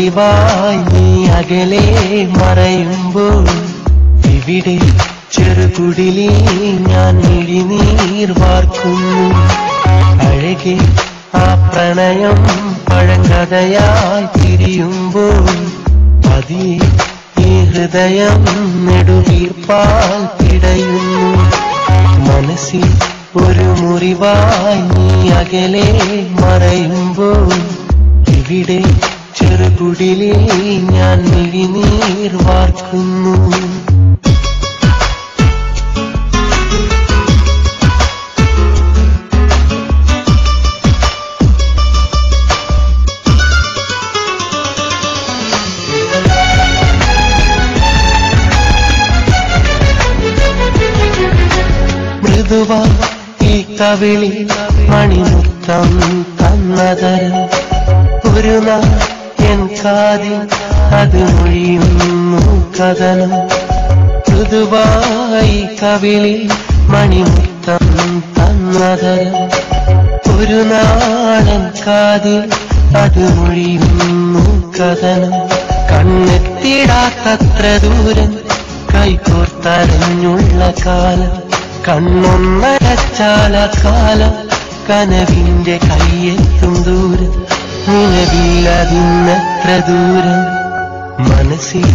മുറിവായി നീ അകലെ മറയുമ്പോൾ ഇവിടെ ചെറുകുടിലിൽ ഞാൻ മിഴിനീർ വാർക്കുന്നു. അഴകെ ആ പ്രണയം പഴങ്കഥയായി തിരിയുമ്പോൾ പതിയെ ഈ ഹൃദയം നെടുവീർപ്പാൽ പിടയുന്നു. മനസ്സിൽ ഒരു മുറിവായി നീ അകലെ മറയുമ്പോൾ ഇവിടെ ചെറുകുടിലിൽ ഞാൻ മിഴിനീർ വാർക്കുന്നു. മൃദുവാ ഈ കവിളിൽ മണിമുത്തം തന്നതരം ഒരു നാൾ എൻ കാതിൽ അത് മൊഴിയുന്നു കഥനം. മൃദുവായി കവിളിൽ മണിമുത്തം തന്നതരം ഒരു നാളൻ കാതിൽ അത് മൊഴിയുന്നു കഥനം. കണ്ണെത്തിടാത്തത്ര ദൂരം കൈകോർത്തരഞ്ഞുള്ള കാലം, കണ്ണൊന്നരച്ചാല കാലം കനവിന്റെ കയ്യെത്തും ദൂരം, നിലവില്ലതിന്നത്ര ദൂരം. മനസ്സിൽ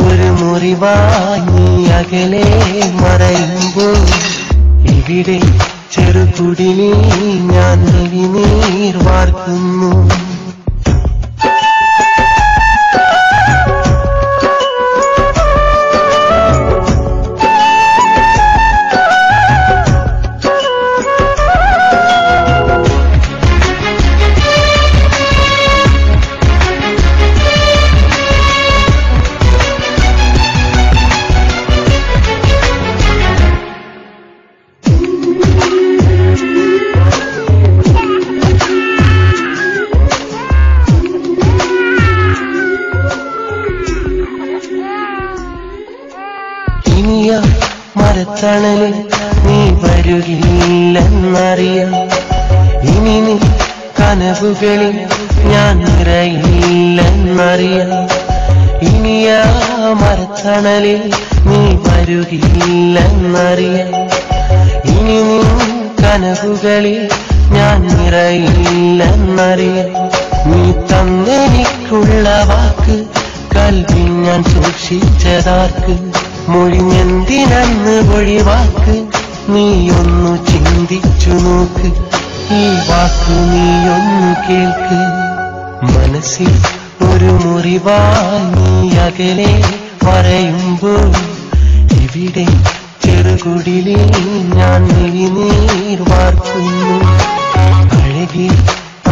ഒരു മുറിവായി നീ അകലെ മറയുമ്പോൾ ഇവിടെ ചെറുകുടിലിൽ ഞാൻ മിഴിനീർ വാർക്കുന്നു. മരത്തണലിൽ നീ വരുകില്ലെന്നറിയാം. ഇനി നീ കനവുകളിൽ ഞാൻ നിറയില്ലെന്നറിയാം. ഇനിയാ മരത്തണലിൽ നീ വരുകില്ലെന്നറിയാം. ഇനി നീ കനവുകളിൽ ഞാൻ നിറയില്ലെന്നറിയാം. നീ തന്നെനിക്കുള്ള വാക്ക് കൽവിൽ ഞാൻ സൂക്ഷിച്ചതാർക്ക്, മൊഴിഞ്ഞെന്തിനന്ന് ഒഴിവാക്ക് നീയൊന്നു ചിന്തിച്ചു നോക്ക്, ഈ വാക്ക് നീയൊന്നു കേൾക്ക്. മനസ്സിൽ ഒരു മുറിവായി നീ അകലെ മറയുമ്പോൾ ഇവിടെ ചെറുകുടിലിൽ ഞാൻ മിഴിനീർ വാർക്കുന്നു. അഴകി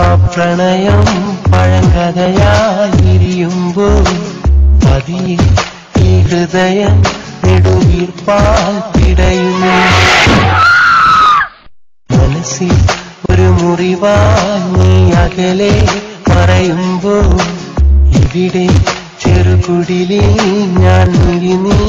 ആ പ്രണയം പഴങ്കഥയായിരിയുമ്പോൾ പതിയെ ഈ ഹൃദയം നെടുവീർപ്പാൽ പിടയുന്നു. മനസ്സിൽ ഒരു മുറിവായി നീ അകലെ മറയുമ്പോൾ ഇവിടെ ചെറുകുടിലിൽ ഞാൻ മിഴിനീർ